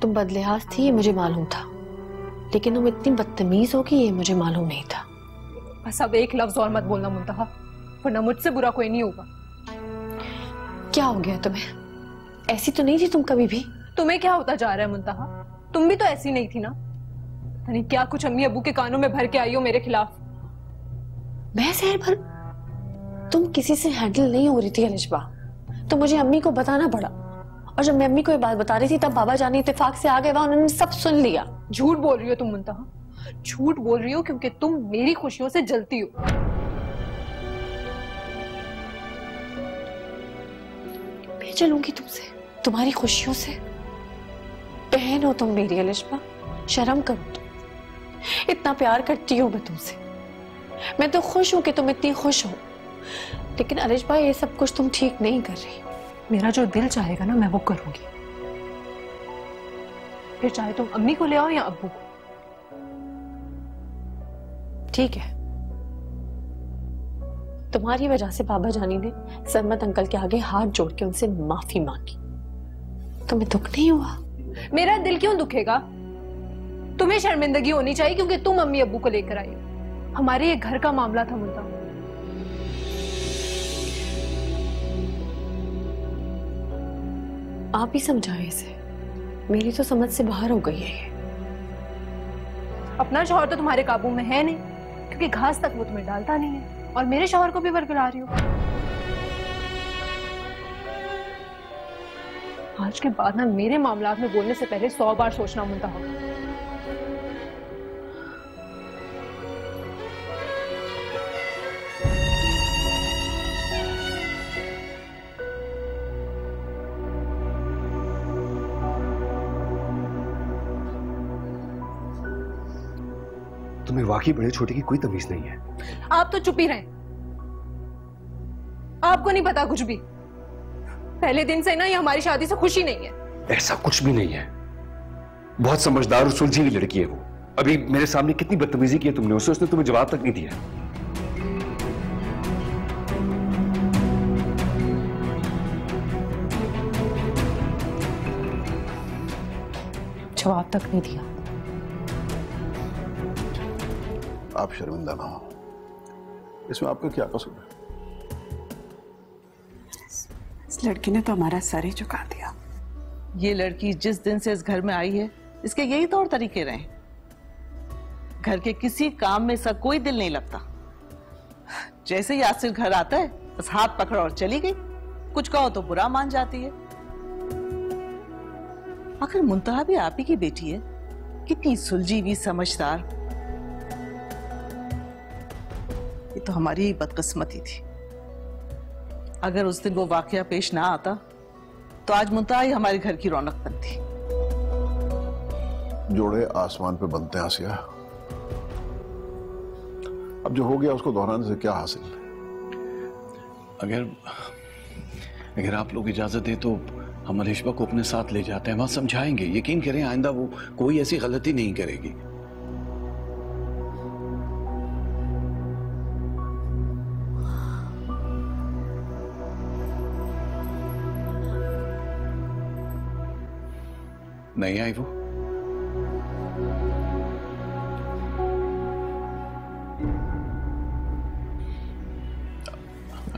तुम बदलिहाज थी ये मुझे मालूम था, लेकिन तुम इतनी बदतमीज होगी ये मुझे मालूम नहीं था। बस अब एक लफ्ज और मत बोलना मुंतहा, वरना मुझसे बुरा कोई नहीं होगा। क्या हो गया तुम्हें? ऐसी तो नहीं थी तुम कभी भी। तुम्हें क्या होता जा रहा है मुंतहा? तुम भी तो ऐसी नहीं थी ना। यानी क्या कुछ अम्मी अब्बू के कानों में भर के आई हो मेरे खिलाफ? मैं जहर भर? तुम किसी से हैंडल नहीं हो रही थी अलिशबा, तो मुझे अम्मी को बताना पड़ा। और जब मैं अम्मी को ये बात बता रही थी तब बाबा जान इत्तेफाक से आ गए, वहां उन्होंने सब सुन लिया। झूठ बोल रही हो तुम मुंतहा, झूठ बोल रही हो क्योंकि तुम मेरी खुशियों से जलती हो। मैं जलूंगी तुमसे, तुम्हारी खुशियों से? बहन हो तुम मेरी अलिशबा, शर्म करो तुम। इतना प्यार करती हूँ मैं तुमसे। मैं तो खुश हूं कि तुम इतनी खुश हो, लेकिन अलिशबा ये सब कुछ तुम ठीक नहीं कर रही। मेरा जो दिल चाहेगा ना मैं वो करूंगी, फिर चाहे तुम अम्मी को ले आओ या अब्बू को। ठीक है, तुम्हारी वजह से बाबा जानी ने सरमत अंकल के आगे हाथ जोड़ के उनसे माफी मांगी। तुम्हें दुख नहीं हुआ? मेरा दिल क्यों दुखेगा? तुम्हें शर्मिंदगी होनी चाहिए क्योंकि तुम अम्मी अब्बू को लेकर आई हो। हमारे ये घर का मामला था मुंतहा। आप ही समझाए इसे, मेरी तो समझ से बाहर हो गई है ये। अपना शौहर तो तुम्हारे काबू में है नहीं, क्योंकि घास तक वो तुम्हें डालता नहीं है, और मेरे शौहर को भी बरगला रही हो। आज के बाद ना मेरे मामलात में बोलने से पहले 100 बार सोचना मुंतहा। तुम्हें वाकई बड़े छोटे की कोई तमीज नहीं है। आप तो चुप ही रहे, आपको नहीं पता कुछ भी। पहले दिन से ना ये हमारी शादी से खुशी नहीं है। ऐसा कुछ भी नहीं है, बहुत समझदार और सुलझी हुई लड़की है वो। अभी मेरे सामने कितनी बदतमीजी की है तुमने उससे, उसने तुम्हें जवाब तक नहीं दिया। जवाब तक नहीं दिया। आप शर्मिंदा ना हो, इसमें आपका क्या कसूर है? इस लड़की ने तो हमारा सर ही झुका दिया। ये लड़की जिस दिन से इस घर में आई है, इसके यही तौर तरीके रहे। घर के किसी काम में इसका कोई दिल नहीं लगता। जैसे ही यासिर घर आता है बस हाथ पकड़ा और चली गई। कुछ कहो तो बुरा मान जाती है। आखिर मुंतहा भी आप ही की बेटी है, कितनी सुलझी हुई समझदार। ये तो हमारी ही बदकिस्मती थी। अगर उस दिन वो वाकया पेश ना आता तो आज मुंतहा ही हमारे घर की रौनक बनती। जोड़े आसमान पे बनते हैं आसिया। अब जो हो गया उसको दोहराने से क्या हासिल? अगर आप लोग इजाजत दें तो हम अलिशबा को अपने साथ ले जाते हैं, वहां समझाएंगे। यकीन करें आइंदा वो कोई ऐसी गलती नहीं करेगी। नहीं आई वो?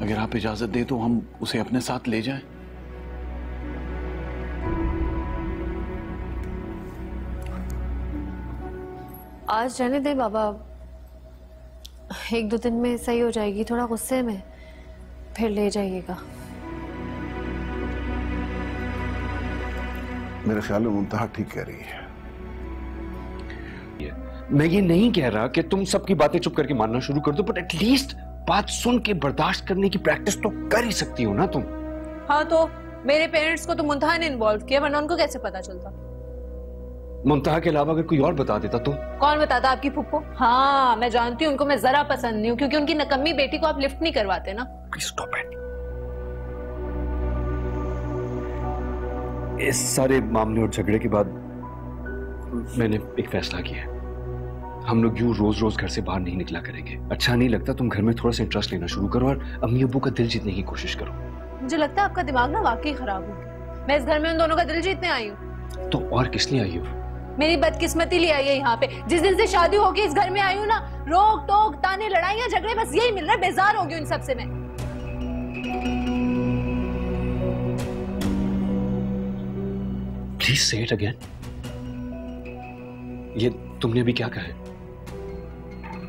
अगर आप इजाजत दें तो हम उसे अपने साथ ले जाएं। आज रहने दें बाबा, 1-2 दिन में सही हो जाएगी। थोड़ा गुस्से में, फिर ले जाइएगा। मेरे ख्याल में मुंतहा ठीक कह रही है। मैं ये नहीं कह रहा कि तुम सबकी बातें चुप करके मानना शुरू कर दो, बट एटलीस्ट बात सुन के बर्दाश्त करने की प्रैक्टिस तो कर ही सकती हो ना तुम। हाँ तो मेरे पेरेंट्स को तो मुंतहा ने इन्वॉल्व किया, वरना उनको कैसे पता चलता? मुंतहा के अलावा अगर कोई और बता देता तो? कौन बताता? आपकी फुप्पो। हाँ मैं जानती हूँ, उनको मैं जरा पसंद नहीं हूँ, क्योंकि उनकी नकम्मी बेटी को आप लिफ्ट नहीं करवाते ना। Stop it. इस सारे मामले और झगड़े के बाद मैंने एक फैसला किया है। हम लोग यूं रोज रोज घर से बाहर नहीं निकला करेंगे। अच्छा नहीं लगता, तुम घर में थोड़ा सा इंटरेस्ट लेना शुरू करो और अम्मी अब्बू का दिल जीतने की कोशिश करो। मुझे लगता है आपका दिमाग ना वाकई खराब हो गया। मैं इस घर में उन दोनों का दिल जीतने आई हूँ। तो और किस लिए आई हो? मेरी बदकिस्मती ले आई है यहाँ पे। जिस दिन से शादी होके इस घर में आई हूँ ना, रोक टोक ताने लड़ाइयाँ झगड़े बस यही मिल रहा है। बेजार हो गई इन सबसे मैं। प्लीज से इट अगेन। ये तुमने अभी क्या कहा है?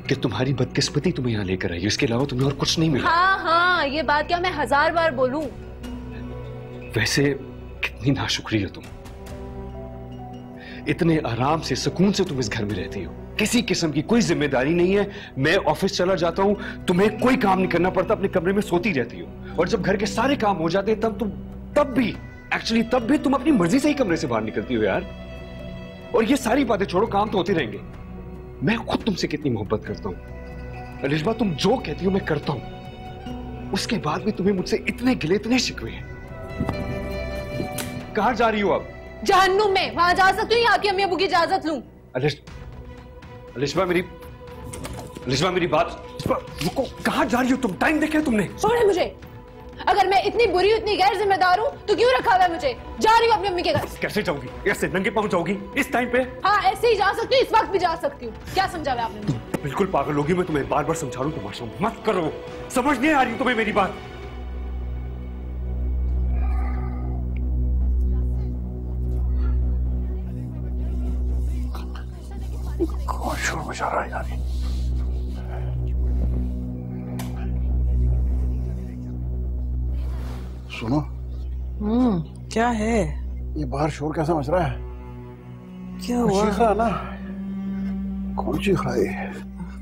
कि तुम्हारी बदकिस्मती तुम्हें यहाँ लेकर आई, इसके अलावा तुम्हें और कुछ नहीं मिला? हाँ ये बात क्या मैं 1000 बार बोलूं? वैसे कितनी नाशुक्री हो तुम। इतने आराम से सुकून से तुम इस घर में रहती हो, किसी किस्म की कोई जिम्मेदारी नहीं है। मैं ऑफिस चला जाता हूं, तुम्हें कोई काम नहीं करना पड़ता, अपने कमरे में सोती रहती हो। और जब घर के सारे काम हो जाते हैं तब भी तुम अपनी मर्जी से ही कमरे से बाहर निकलती हो यार। और ये सारी बातें छोड़ो, काम तो होते रहेंगे। मैं खुद तुमसे कितनी मोहब्बत करता हूं अलिशबा, तुम जो कहती हो मैं करता हूं। उसके बाद भी तुम्हें मुझसे इतने गिले, इतने शिकवे हैं। कहां जा रही हो अब? जहन्नुम में। वहां जा सकती हूँ, यहाँ की अम्मी अब्बू की इजाजत लूं? अलिशबा मेरी बात रुको। कहां जा रही हो तुम? टाइम देखा तुमने? छोड़े मुझे। अगर मैं इतनी बुरी, इतनी गैर जिम्मेदार हूँ तो क्यों रखा हुआ है मुझे? जा रही हूँ अपनी अम्मी के घर। कैसे जाओगी? ऐसे नंगे पांव जाओगी इस टाइम पे? हाँ ऐसे ही जा सकती हूँ, इस वक्त भी जा सकती हूँ। क्या समझा हुआ आपने मुझे? बिल्कुल पागल होगी। मैं तुम्हें बार बार समझा रहा हूँ, तमाशा मत करो। समझ नहीं आ रही तुम्हें मेरी बात? कौन शोर मचा रहा है यार? सुनो। क्या है ये बाहर शोर कैसा मच रहा है? क्या हुआ? चीख रहा ना? कौन चीख रहा है?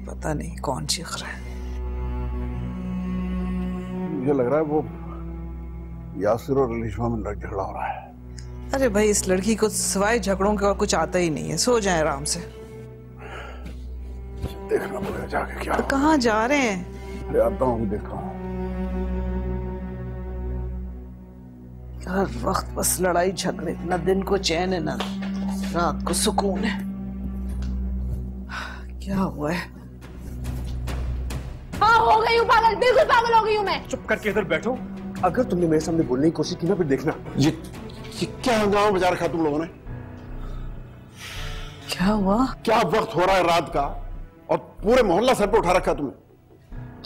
पता नहीं कौन चीख रहा है। मुझे लग रहा है वो यासिर और अलिशबा में झगड़ा हो रहा है। अरे भाई इस लड़की को सिवाय झगड़ों के और कुछ आता ही नहीं है। सो जाए आराम से। देखना पड़ेगा जाके क्या। कहाँ जा रहे हैं? अरे आता हूँ, देखा हूँ। हर वक्त बस लड़ाई झगड़े, न दिन को चैन है न रात को सुकून है। क्या हुआ है? हाँ हो गई हूँ पागल, बिल्कुल पागल हो गई हूँ मैं। चुप करके इधर बैठो। अगर तुमने मेरे सामने बोलने की कोशिश की ना फिर देखना। ये क्या हंगामा बजा रखा तुम लोगों ने? क्या हुआ? क्या वक्त हो रहा है रात का और पूरे मोहल्ला सर पे उठा रखा तुमने?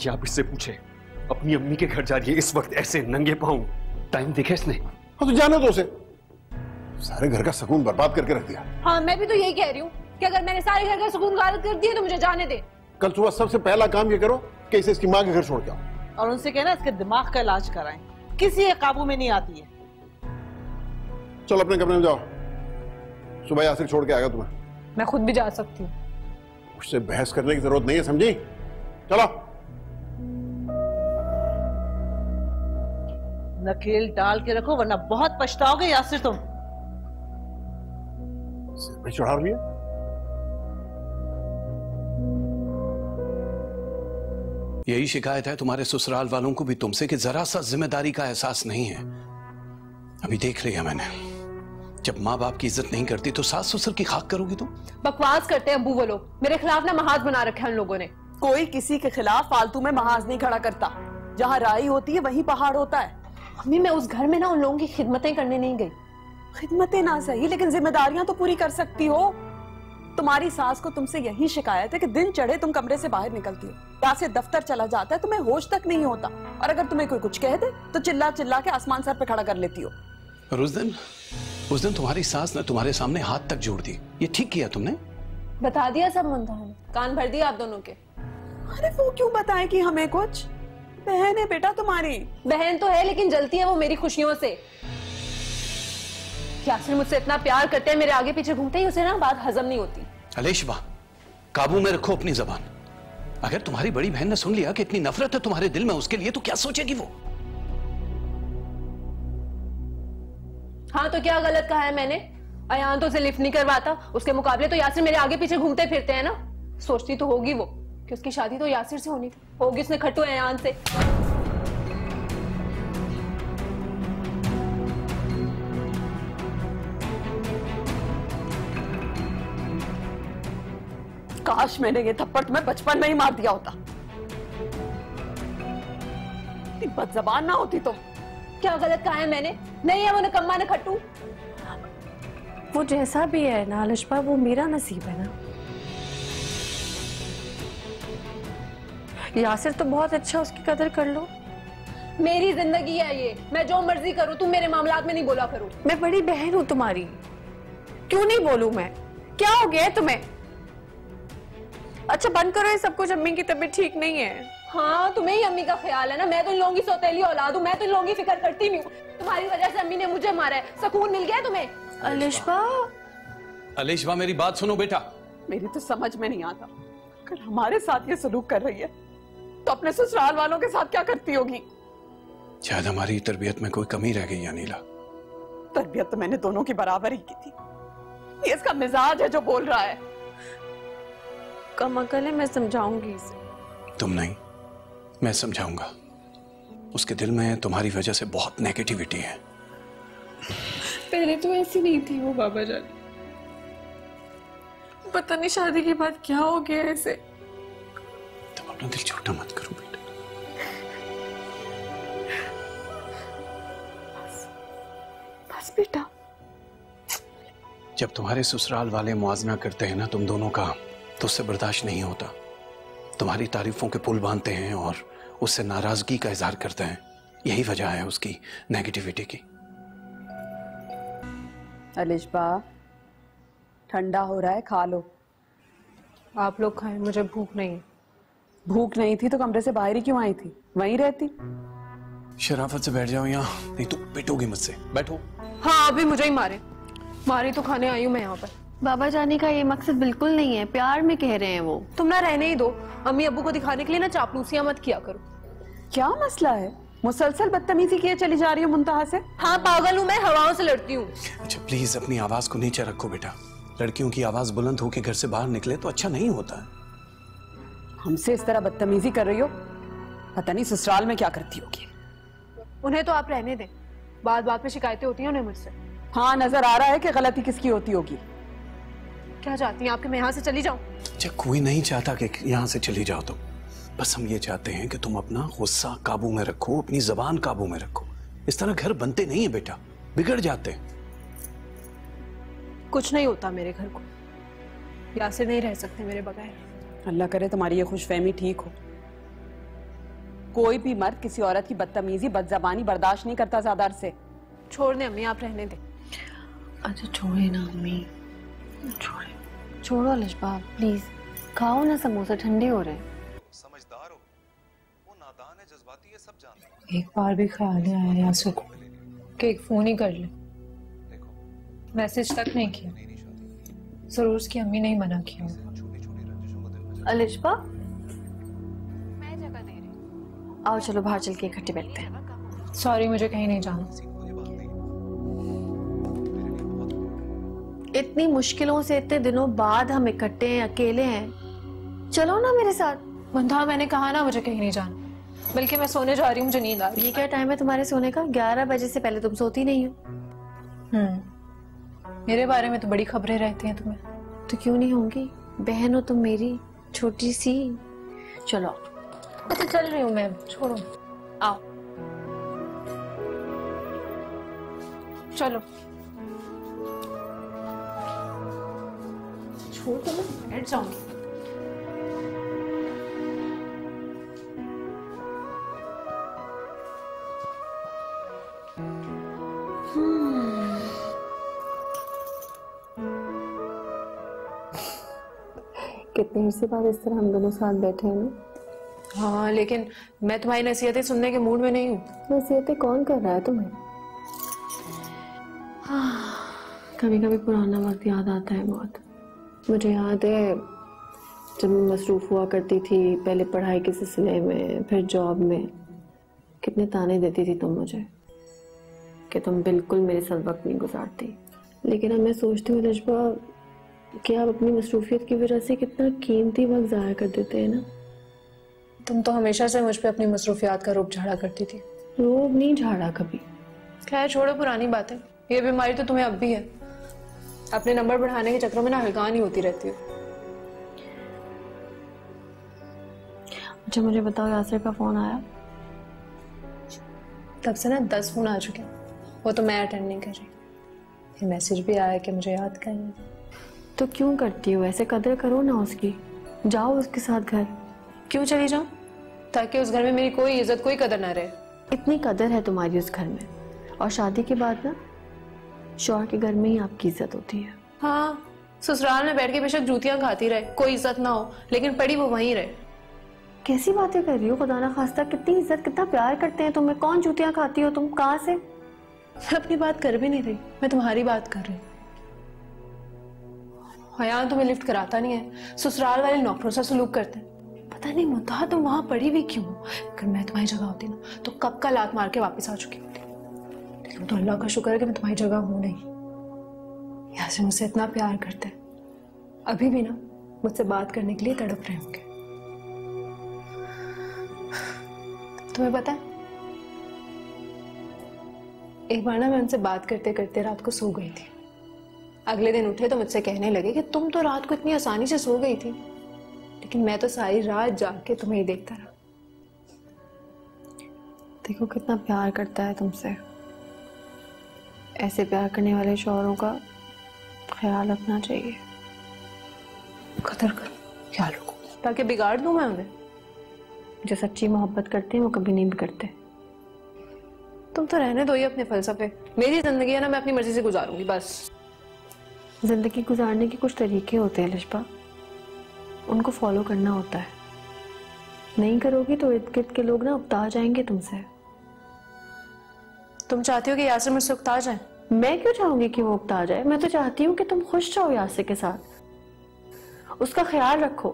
क्या आप इससे पूछे? अपनी अम्मी के घर जा रही है इस वक्त ऐसे नंगे पांव। टाइम देखा इसने? हाँ तो जाने दो उसे। सारे घर का सुकून बर्बाद करके रख दिया। हाँ मैं भी तो यही कह रही हूँ कि अगर मैंने सारे घर का सुकून गायब कर दिया तो मुझे जाने दे। कल सुबह सबसे पहला काम ये करो कि इसे इसकी माँ के घर छोड़ के आओ। और उनसे कहना इसके दिमाग का इलाज कराएं, किसी के काबू में नहीं आती है। चलो अपने कमरे में जाओ, सुबह यासिर छोड़ के आएगा तुम्हें। मैं खुद भी जा सकती हूँ। उससे बहस करने की जरूरत नहीं है, समझी? चलो। नकेल डाल के रखो वरना बहुत पछताओगे यासिर तुम। सिर पे चढ़ा रही है। यही शिकायत है तुम्हारे ससुराल वालों को भी तुमसे कि जरा सा जिम्मेदारी का एहसास नहीं है। अभी देख लिया मैंने, जब माँ बाप की इज्जत नहीं करती तो सास ससुर की खाक करोगी तुम? बकवास करते हैं अब्बू वो लोग। मेरे खिलाफ ना महाज बना रखा है उन लोगों ने। कोई किसी के खिलाफ फालतू में महाज नहीं खड़ा करता। जहाँ राई होती है वहीं पहाड़ होता है। अम्मी मैं उस घर में ना उन लोगों की खिदमतें करने नहीं गई। खिदमतें ना सही लेकिन जिम्मेदारियां तो पूरी कर सकती हो। तुम्हारी सास को तुमसे यही शिकायत है कि दिन चढ़े तुम कमरे से बाहर निकलती हो, यहाँ से दफ्तर चला जाता है, तुम्हें होश तक नहीं होता, और अगर तुम्हें कोई कुछ कह दे तो चिल्ला चिल्ला के आसमान सर पे खड़ा कर लेती हो। और उस दिन तुम्हारी सास ने तुम्हारे सामने हाथ तक जोड़ दी, ये ठीक किया तुमने? बता दिया सब मुंतहा ने, कान भर दिया आप दोनों के। अरे वो क्यों बताएं कि हमें कुछ? बहन है बेटा तुम्हारी। बहन तो है लेकिन जलती है वो मेरी खुशियों से। यासिर मुझसे इतना प्यार करते हैं, मेरे आगे पीछे घूमते ही उसे ना बात हजम नहीं होती। अलेशबा काबू में रखो अपनी जबान। अगर तुम्हारी बड़ी बहन ने सुन लिया कि इतनी नफरत है तुम्हारे दिल में उसके लिए तो क्या सोचेगी वो? हाँ तो क्या गलत कहा है मैंने? अयान तो उसे लिफ्ट नहीं करवाता, उसके मुकाबले तो यासिर मेरे आगे पीछे घूमते फिरते हैं ना। सोचती तो होगी वो कि उसकी शादी तो यासिर से होनी थी, होगी उसने खट्टू अयान से। काश मैंने ये थप्पड़ तुम्हें बचपन में ही मार दिया होता। इतनी बदजबान ना होती तो। क्या गलत कहा है मैंने? नहीं है वो निकम्मा न खट्टू। वो जैसा भी है ना अलिशबा, वो मेरा नसीब है ना। यासिर तो बहुत अच्छा, उसकी कदर कर लो। मेरी जिंदगी है ये, मैं जो मर्जी करूं, तुम मेरे मामलात में नहीं बोला करो। मैं बड़ी बहन हूं तुम्हारी, क्यों नहीं बोलूं मैं? क्या हो गया है तुम्हें? अच्छा बंद करो ये सब कुछ, अम्मी की तबीयत ठीक नहीं है। हाँ तुम्हें ही अम्मी का ख्याल है ना, मैं तो इन लोगों की सौतेली औलाद हूँ, मैं तो इन लोगों की फिक्र करती नहीं हूँ। तुम्हारी वजह से अम्मी ने मुझे मारा है, सुकून मिल गया है तुम्हें? अलिशबा मेरी बात सुनो बेटा। मेरी तो समझ में नहीं आता, अगर हमारे साथ ये सलूक कर रही है तो अपने ससुराल वालों के साथ क्या करती होगी? शायद हमारी तरबियत में कोई कमी रह गई अनिला। तरबियत तो मैंने दोनों की बराबर ही की थी, ये इसका मिजाज है जो बोल रहा है। कम अकल है, मैं समझाऊंगी इसे। तुम नहीं, मैं समझाऊंगा। उसके दिल में तुम्हारी वजह से बहुत नेगेटिविटी है। पहले तो ऐसी नहीं थी वो बाबा जान, पता नहीं शादी के बाद क्या हो गया ऐसे। तुम अपना दिल छोटा मत करो बेटा। बस बेटा। जब तुम्हारे ससुराल वाले मुआवजा करते हैं ना तुम दोनों का, तो उससे बर्दाश्त नहीं होता। तुम्हारी तारीफों के पुल बांधते हैं और उससे नाराजगी का इजहार करते हैं। यही वजह है उसकी नेगेटिविटी की। अलिशबा ठंडा हो रहा है, खा लो। आप लोग खाएं, मुझे भूख नहीं है। भूख नहीं थी तो कमरे से बाहर ही क्यों आई थी? वहीं रहती। शराफत से बैठ जाओ यहाँ, नहीं तो पिटोगी मुझसे। बैठो। हाँ अभी मुझे ही मारे तो खाने आई हूँ मैं यहाँ पर। बाबा जाने का ये मकसद बिल्कुल नहीं है, प्यार में कह रहे हैं वो। तुम ना रहने ही दो, अम्मी अब्बू को दिखाने के लिए ना चापलूसियां मत किया करो। क्या मसला है? मुसलसल बदतमीजी किए चली जा रही हो मुंतहा से। हाँ पागल हूँ मैं, हवाओं से लड़ती हूँ। अच्छा प्लीज अपनी आवाज को नीचे रखो बेटा। लड़कियों की आवाज बुलंद होकर घर से बाहर निकले तो अच्छा नहीं होता है। हमसे इस तरह बदतमीजी कर रही हो, पता नहीं ससुराल में क्या करती होगी। उन्हें तो आप रहने दें, बात बात में शिकायतें होती हैं उन्हें मुझसे। हाँ, नजर आ रहा है कि गलती किसकी होती होगी। क्या चाहती हैं आप कि मैं यहाँ से चली जाऊँ? अच्छा, कोई नहीं चाहता कि यहाँ से चली जाओ तुम, बस हम ये चाहते हैं कि तुम अपना गुस्सा काबू में रखो, अपनी जबान काबू में रखो। इस तरह घर बनते नहीं है बेटा, बिगड़ जाते हैं। कुछ नहीं होता मेरे घर को, यासिर नहीं रह सकते मेरे बगैर। अल्लाह करे तुम्हारी ये खुशफहमी ठीक हो। कोई भी मर्द किसी औरत की बदतमीजी बदजबानी बर्दाश्त नहीं करता ज्यादा से। छोड़ दें अम्मी, आप रहने दें। अच्छा छोड़े ना अम्मी, छोड़ो अलिशबा प्लीज, खाओ ना समोसा, ठंडे हो रहे हैं। समझदार हो, वो नादान है, जज्बाती है, सब जानते हैं। एक बार भी ख्याल नहीं आया यासिर को कि एक फोन ही कर ले, मैसेज तक नहीं किया। जरूर उसकी अम्मी नहीं मना किया। अलिशबा मैं जगह दे रही हूँ, आओ चलो बाहर चल के इकट्ठे बैठते हैं। सॉरी, मुझे कहीं नहीं जाना। इतनी मुश्किलों से इतने दिनों बाद हम इकट्ठे हैं, अकेले हैं, चलो ना मेरे साथ। मुंतहा मैंने कहा ना मुझे कहीं नहीं जाना, बल्कि मैं सोने जा रही हूँ, मुझे नींद आ रही है। ये क्या टाइम है तुम्हारे सोने का? 11 बजे से पहले तुम सोती नहीं हो। मेरे बारे में तो बड़ी खबरें रहती हैं तुम्हें। तो क्यों नहीं होंगी, बहन हो तुम मेरी छोटी सी। चलो अच्छा चल रही हूँ मैं, छोड़ो। आओ चलो छोड़ तो मैं बैठ जाऊंगी। कितने से बाद इस तरह हम दोनों साथ बैठे हैं ना। हाँ, लेकिन मैं तुम्हारी नसीहतें सुनने के मूड में नहीं हूँ। नसीहतें कौन कर रहा है तुम्हें? हाँ, कभी कभी पुराना वक्त याद आता है बहुत। मुझे याद है जब मैं मसरूफ हुआ करती थी, पहले पढ़ाई के सिलसिले में, फिर जॉब में, कितने ताने देती थी तुम मुझे कि तुम बिल्कुल मेरे साथ वक्त नहीं गुजारती। लेकिन अब मैं सोचती हूँ रजबा कि आप अपनी मसरूफियत की वजह से कितना कीमती वक्त ज़ाया कर देते हैं ना। तुम तो हमेशा से मुझ पे अपनी मसरूफियात का रूप झाड़ा करती थी। रूप नहीं झाड़ा कभी। खैर छोड़ो पुरानी बातें, ये बीमारी तो तुम्हें अब भी है। अपने नंबर बढ़ाने के चक्रों में ना हलकान ही होती रहती हो। अच्छा मुझे बताओ, यासिर का फोन आया? तब से ना 10 फोन आ चुके हैं, वो तो मैं अटेंड नहीं कर रही। ये मैसेज भी आया कि मुझे याद करना। तो क्यों करती हो ऐसे? कदर करो ना उसकी, जाओ उसके साथ घर। क्यों चली जाऊं? ताकि उस घर में मेरी कोई इज्जत कोई कदर ना रहे। इतनी कदर है तुम्हारी उस घर में, और शादी के बाद ना शौहर के घर में ही आपकी इज्जत होती है। हाँ, ससुराल में बैठ के बेशक जूतियां खाती रहे, कोई इज्जत ना हो, लेकिन पड़ी वो वहीं रहे। कैसी बातें कर रही हो? खुदा ना खास्ता, कितनी इज्जत कितना प्यार करते हैं तुम्हें। कौन जूतियां खाती हो तुम? कहाँ से? मैं अपनी बात कर भी नहीं रही, मैं तुम्हारी बात कर रही हूँ। हयान तुम्हें लिफ्ट कराता नहीं है, ससुराल वाले नौकरों सा सलूक करते हैं। पता नहीं मुंतहा तुम वहां पड़ी भी क्यों? अगर मैं तुम्हारी जगह होती ना तो कब का लात मार के वापस आ चुकी होती। लेकिन तो अल्लाह का शुक्र है कि मैं तुम्हारी जगह हूं नहीं। यहाँ से मुझसे इतना प्यार करते हैं, अभी भी ना मुझसे बात करने के लिए तड़प रहे होंगे। तुम्हें पता है, एक बार ना मैं उनसे बात करते करते रात को सो गई थी। अगले दिन उठे तो मुझसे कहने लगे कि तुम तो रात को इतनी आसानी से सो गई थी, लेकिन मैं तो सारी रात जाग के तुम्हें ही देखता रहा। देखो कितना प्यार करता है तुमसे। ऐसे प्यार करने वाले शौहरों का ख्याल रखना चाहिए। कदर करो, ख्याल रखो, ताकि बिगाड़ दूं मैं उन्हें। जो सच्ची मोहब्बत करते हैं वो कभी नहीं बिगड़ते। तुम तो रहने दो ये अपने फलसफे। मेरी जिंदगी है ना, मैं अपनी मर्जी से गुजारूंगी बस। जिंदगी गुजारने के कुछ तरीके होते हैं लिशबा, उनको फॉलो करना होता है। नहीं करोगी तो इर्द गिर्द के लोग ना उकता जाएंगे तुमसे। तुम चाहती हो कि यासिर मुझसे उकता जाए? मैं क्यों चाहूंगी कि वो उकता जाए? मैं तो चाहती हूँ कि तुम खुश रहो यासिर के साथ, उसका ख्याल रखो,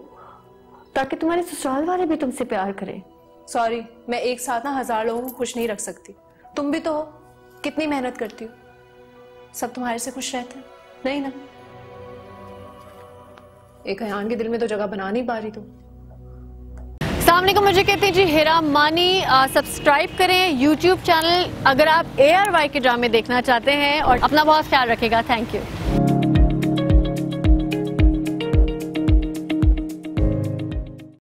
ताकि तुम्हारे ससुराल वाले भी तुमसे प्यार करें। सॉरी, मैं एक साथ ना 1000 लोगों को खुश नहीं रख सकती। तुम भी तो हो, कितनी मेहनत करती हो, सब तुम्हारे से खुश रहते हैं नहीं ना? एक हयान के दिल में तो जगह बना नहीं पा रही तुम। अस्सलाम वालेकुम, मुझे कहते हैं जी हेरा मानी। सब्सक्राइब करें YouTube चैनल अगर आप ARY के ड्रामे देखना चाहते हैं और अपना बहुत ख्याल रखेगा। Thank you.